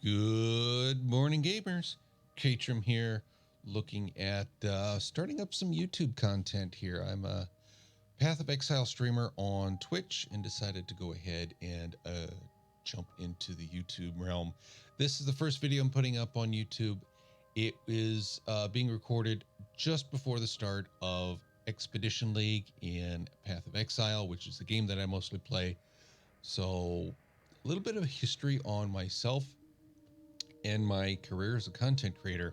Good morning, gamers. Katrim here, looking at starting up some YouTube content here. I'm a Path of Exile streamer on Twitch and decided to go ahead and jump into the YouTube realm. This is the first video I'm putting up on YouTube. It is being recorded just before the start of Expedition League in Path of Exile, which is the game that I mostly play. So a little bit of history on myself and my career as a content creator.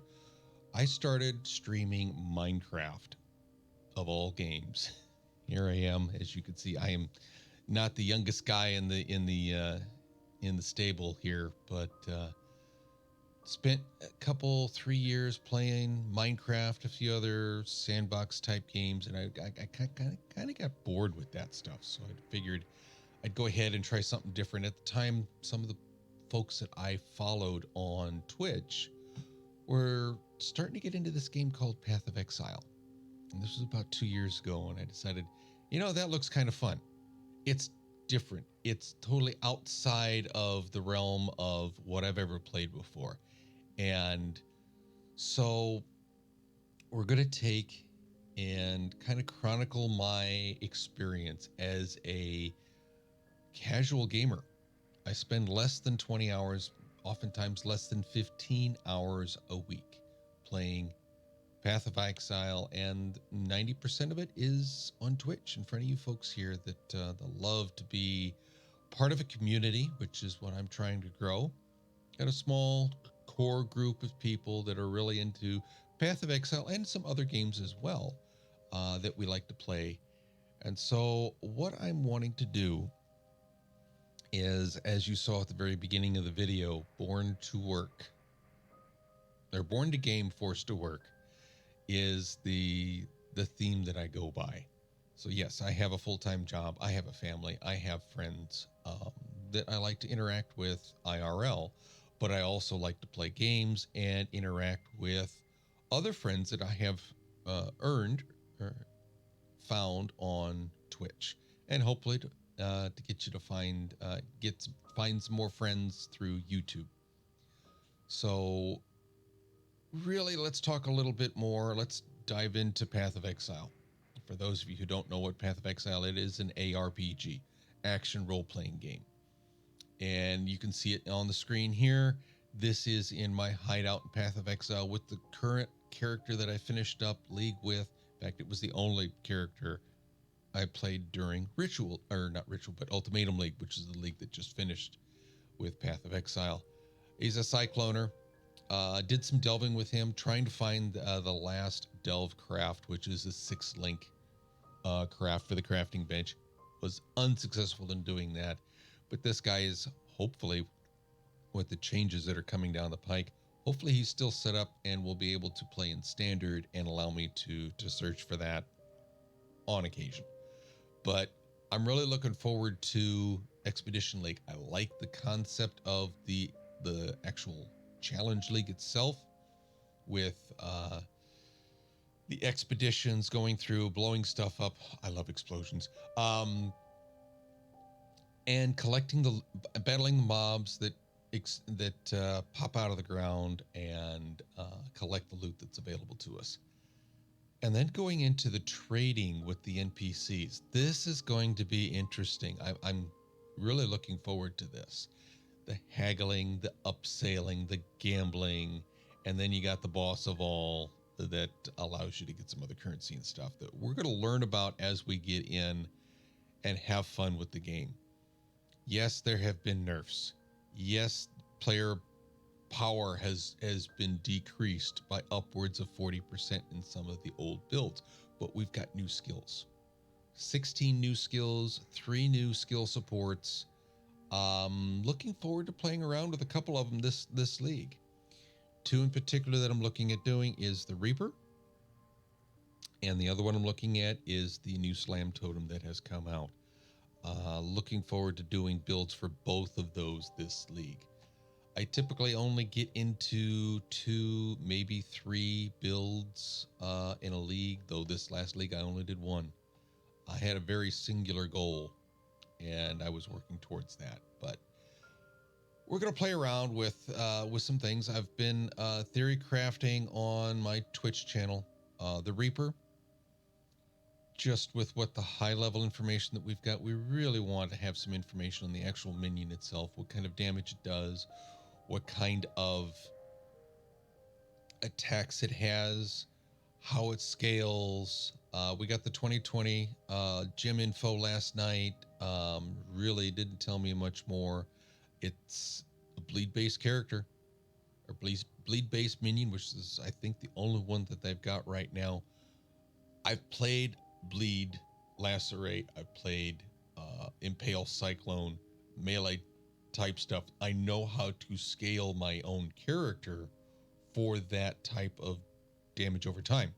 I started streaming Minecraft, of all games. Here I am. As you can see, I am not the youngest guy in the stable here, but spent a couple 3 years playing Minecraft, a few other sandbox type games, and I kind of got bored with that stuff. So I figured I'd go ahead and try something different. At the time, some of the folks that I followed on Twitch were starting to get into this game called Path of Exile. And this was about 2 years ago, and I decided, that looks kind of fun. It's different. It's totally outside of the realm of what I've ever played before. And so we're going to take and kind of chronicle my experience as a casual gamer. I spend less than 20 hours, oftentimes less than 15 hours a week playing Path of Exile, and 90% of it is on Twitch in front of you folks here that love to be part of a community, which is what I'm trying to grow. Got a small core group of people that are really into Path of Exile and some other games as well that we like to play. And so what I'm wanting to do is, as you saw at the very beginning of the video, born to work, or born to game, forced to work, is the theme that I go by. So yes, I have a full-time job, I have a family, I have friends that I like to interact with IRL, but I also like to play games and interact with other friends that I have earned or found on Twitch, and hopefully to get you to find some more friends through YouTube. So really, let's talk a little bit more. Let's dive into Path of Exile. For those of you who don't know what Path of Exile it is, an ARPG, action role-playing game. And you can see it on the screen here. This is in my hideout in Path of Exile with the current character that I finished up League with. In fact, it was the only character I played during Ritual, or not Ritual, but Ultimatum League, which is the league that just finished with Path of Exile. He's a Cycloner. Did some delving with him, trying to find the last delve craft, which is a 6-link craft for the crafting bench. Was unsuccessful in doing that, but this guy is, hopefully, with the changes that are coming down the pike, hopefully he's still set up and will be able to play in standard and allow me to search for that on occasion. But I'm really looking forward to Expedition League. I like the concept of the actual challenge league itself, with the expeditions going through, blowing stuff up. I love explosions. And battling the mobs that pop out of the ground and collect the loot that's available to us. And then going into the trading with the NPCs. This is going to be interesting. I'm really looking forward to this. The haggling, the upselling, the gambling, and then you got the boss of all that allows you to get some other currency and stuff that we're going to learn about as we get in and have fun with the game. Yes, there have been nerfs. Yes, player power has been decreased by upwards of 40% in some of the old builds, but we've got new skills. 16 new skills, 3 new skill supports. Looking forward to playing around with a couple of them this league. 2 in particular that I'm looking at doing is the Reaper, and the other one I'm looking at is the new Slam Totem that has come out. Looking forward to doing builds for both of those this league. I typically only get into 2, maybe 3 builds in a league, though this last league I only did 1. I had a very singular goal, and I was working towards that. But we're gonna play around with some things. I've been theory crafting on my Twitch channel, the Reaper. Just with what the high level information that we've got, we really want to have some information on the actual minion itself, what kind of damage it does, what kind of attacks it has, how it scales. We got the 2020 gym info last night. Really didn't tell me much more. It's a bleed-based character, or bleed-based minion, which is, I think, the only one that they've got right now. I've played Bleed, Lacerate. I've played Impale, Cyclone, melee type stuff. I know how to scale my own character for that type of damage over time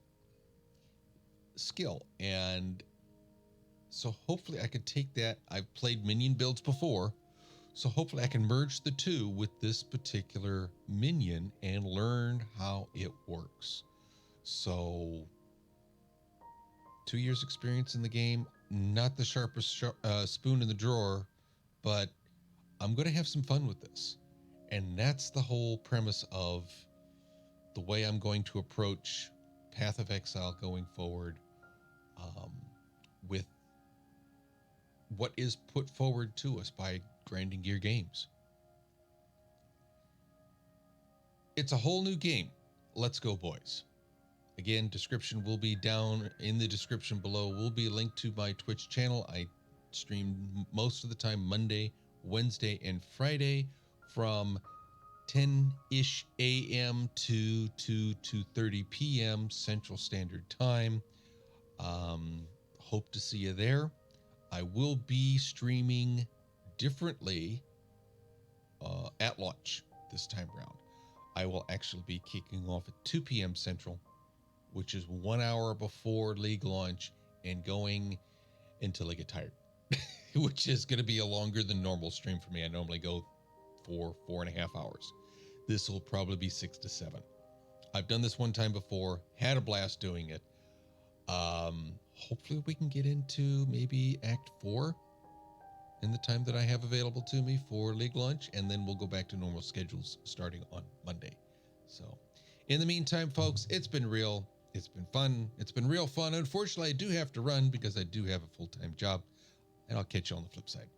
skill. And so hopefully I could take that. I've played minion builds before, so hopefully I can merge the two with this particular minion and learn how it works. So 2 years experience in the game, not the sharpest spoon in the drawer, but I'm going to have some fun with this. And that's the whole premise of the way I'm going to approach Path of Exile going forward, with what is put forward to us by Grinding Gear Games. It's a whole new game. Let's go, boys. Again, description will be down in the description below. Will be linked to my Twitch channel. I stream most of the time Monday, Wednesday, and Friday from 10-ish a.m. to 2:30 p.m. Central Standard Time. Hope to see you there. I will be streaming differently at launch this time around. I will actually be kicking off at 2 p.m. Central, which is 1 hour before league launch, and going until I get tired, which is going to be a longer than normal stream for me. I normally go for 4.5 hours. This will probably be 6 to 7. I've done this one time before, had a blast doing it. Hopefully we can get into maybe Act 4 in the time that I have available to me for league launch, and then we'll go back to normal schedules starting on Monday. So in the meantime, folks, it's been real. It's been fun. It's been real fun. Unfortunately, I do have to run because I do have a full-time job, and I'll catch you on the flip side.